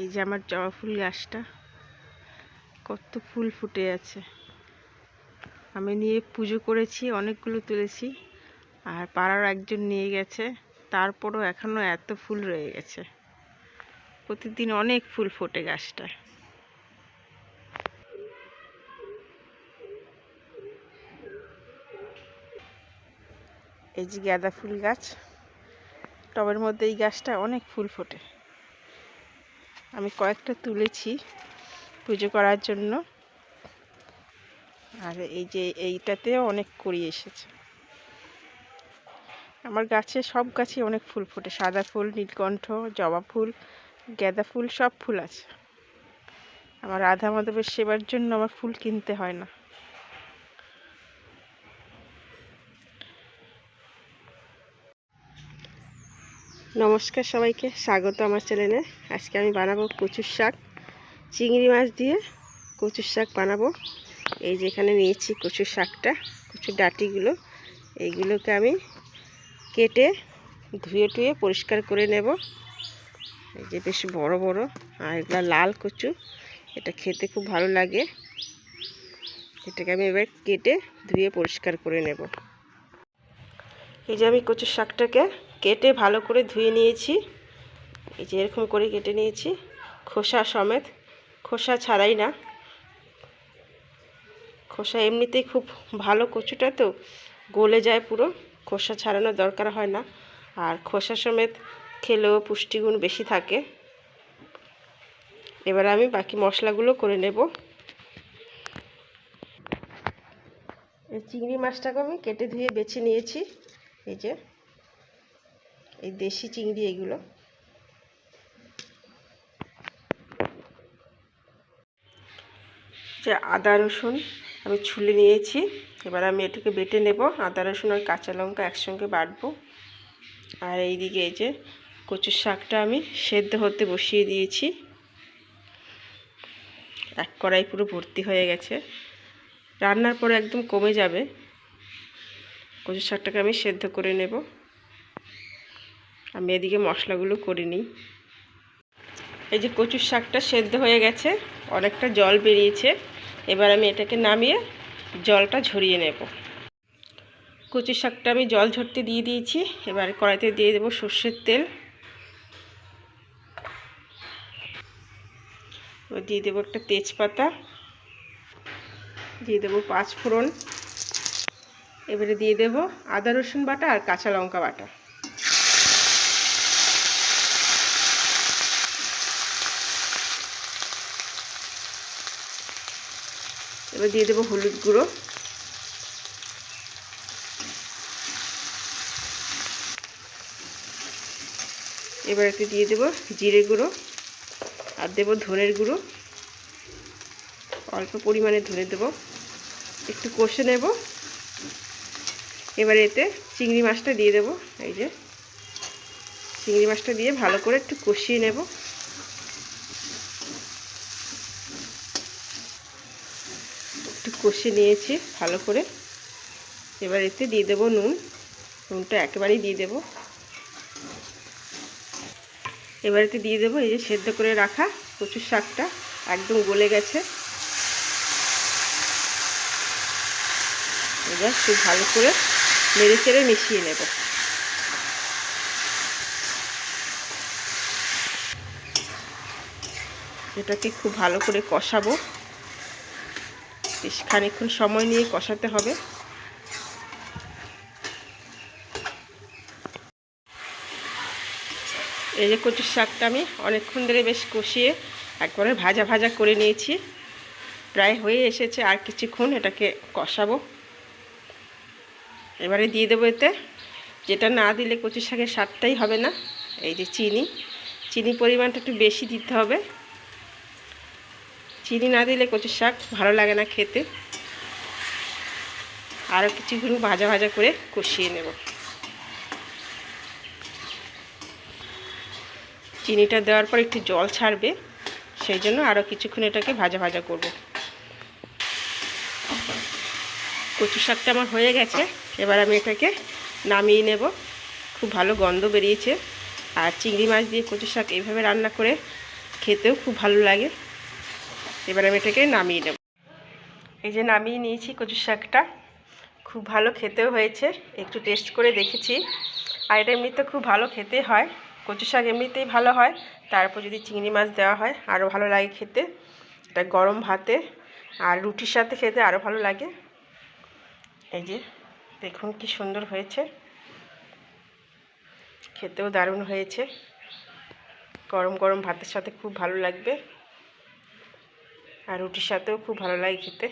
এই যে আমার জবা ফুল গাছটা কত ফুল ফুটে আছে। আমি নিয়ে পুজো করেছি, অনেকগুলো তুলেছি, আর পাড়ার একজন নিয়ে গেছে, তারপরও এখনো এত ফুল রয়ে গেছে। প্রতিদিন অনেক ফুল ফোটে গাছটা। এই যে গাঁদা ফুল গাছ, টবের মধ্যে এই গাছটা অনেক ফুল ফোটে। আমি কয়েকটা তুলেছি পুজো করার জন্য, আর এই যে এইটাতেও অনেক কড়ি এসেছে। আমার গাছে সব গাছে অনেক ফুল ফোটে, সাদা ফুল, নীলকণ্ঠ, জবা ফুল, গাঁদা ফুল, সব ফুল আছে। আমার রাধা মাধবের সেবার জন্য আমার ফুল কিনতে হয় না। নমস্কার সবাইকে, স্বাগত আমার চ্যানেলে। আজকে আমি বানাবো কচুর শাক, চিংড়ি মাছ দিয়ে কচুর শাক বানাবো। এই যে এখানে নিয়েছি কচুর শাকটা, কচুর ডাঁটিগুলো, এইগুলোকে আমি কেটে ধুয়ে টুয়ে পরিষ্কার করে নেব। এই যে বেশ বড় বড়, আর এগুলো লাল কচু, এটা খেতে খুব ভালো লাগে। এটাকে আমি এবার কেটে ধুয়ে পরিষ্কার করে নেব। এই যে আমি কচুর শাকটাকে কেটে ভালো করে ধুয়ে নিয়েছি। এই যে এরকম করে কেটে নিয়েছি, খোসা সমেত, খোসা ছাড়াই না। খোসা এমনিতেই খুব ভালো, কচুটা তো গলে যায় পুরো, খোসা ছাড়ানোর দরকার হয় না। আর খোসা সমেত খেলেও পুষ্টিগুণ বেশি থাকে। এবার আমি বাকি মশলাগুলো করে নেব। এই চিংড়ি মাছটাকে আমি কেটে ধুয়ে বেছে নিয়েছি। এই যে এই দেশি চিংড়ি, এগুলো যে আদা রসুন আমি ছুলে নিয়েছি। এবার আমি এটাকে বেটে নেব। আদা রসুন আর কাঁচা লঙ্কা একসঙ্গে বাটবো। আর এইদিকে এই যে কচুর শাকটা আমি সেদ্ধ হতে বসিয়ে দিয়েছি। এক কড়াই পুরো ভর্তি হয়ে গেছে, রান্নার পরে একদম কমে যাবে। কচুর শাকটাকে আমি সেদ্ধ করে নেব। আমি এদিকে মশলাগুলো করে নিই। এই যে কচুর শাকটা সেদ্ধ হয়ে গেছে, অনেকটা জল বেরিয়েছে। এবার আমি এটাকে নামিয়ে জলটা ঝরিয়ে নেব। কচুর শাকটা আমি জল ঝরতে দিয়ে দিয়েছি। এবার কড়াইতে দিয়ে দেবো সর্ষের তেল, দিয়ে দেবো একটা তেজপাতা, দিয়ে দেবো 5 ফোড়ন, এবারে দিয়ে দেবো আদা রসুন বাটা আর কাঁচা লঙ্কা বাটা। এবার দিয়ে দেবো হলুদ গুঁড়ো, এবার এতে দিয়ে দেবো জিরে গুঁড়ো, আর দেবো ধনের গুঁড়ো, অল্প পরিমাণে ধরে দেবো, একটু কষে নেব। এবার এতে চিংড়ি মাছটা দিয়ে দেবো। এই যে চিংড়ি মাছটা দিয়ে ভালো করে একটু কষিয়ে নেব। একটু কষিয়ে নিয়েছি ভালো করে। এবার এতে দিয়ে দেবো নুন, নুনটা একেবারেই দিয়ে দেবো। এবার এতে দিয়ে দেবো এই যে সেদ্ধ করে রাখা কচুর শাকটা, একদম গলে গেছে। এবার খুব ভালো করে নেড়ে চেড়ে মিশিয়ে নেব। এটাকে খুব ভালো করে কষাবো, বেশ খানিকক্ষণ সময় নিয়ে কষাতে হবে। এই যে কচুর শাকটা আমি অনেকক্ষণ ধরে বেশ কষিয়ে একবারে ভাজা ভাজা করে নিয়েছি, প্রায় হয়ে এসেছে। আর কিছুক্ষণ এটাকে কষাবো। এবারে দিয়ে দেবো এতে, যেটা না দিলে কচুর শাকের স্বাদটাই হবে না, এই যে চিনি। চিনি পরিমাণটা একটু বেশি দিতে হবে, চিনি না দিলে কচুর শাক ভালো লাগে না খেতে। আরও কিছুক্ষণ ভাজা ভাজা করে কষিয়ে নেব। চিনিটা দেওয়ার পর একটু জল ছাড়বে, সেই জন্য আরও কিছুক্ষণ এটাকে ভাজা ভাজা করব। কচু শাকটা আমার হয়ে গেছে, এবার আমি এটাকে নামিয়ে নেব। খুব ভালো গন্ধ বেরিয়েছে। আর চিংড়ি মাছ দিয়ে কচু শাক এইভাবে রান্না করে খেতেও খুব ভালো লাগে। এবার আমি এটাকে নামিয়ে নেব। এই যে নামিয়ে নিয়েছি কচু শাকটা, খুব ভালো খেতেও হয়েছে। একটু টেস্ট করে দেখেছি, আর এটা এমনিতে খুব ভালো খেতে হয়। কচু শাক এমনিতেই ভালো হয়, তারপর যদি চিংড়ি মাছ দেওয়া হয় আরও ভালো লাগে খেতে। এটা গরম ভাতে আর রুটির সাথে খেতে আরও ভালো লাগে। এই যে দেখুন কি সুন্দর হয়েছে, খেতেও দারুণ হয়েছে। গরম গরম ভাতের সাথে খুব ভালো লাগবে, আর রুটির সাথেও খুব ভালো লাগে খেতে।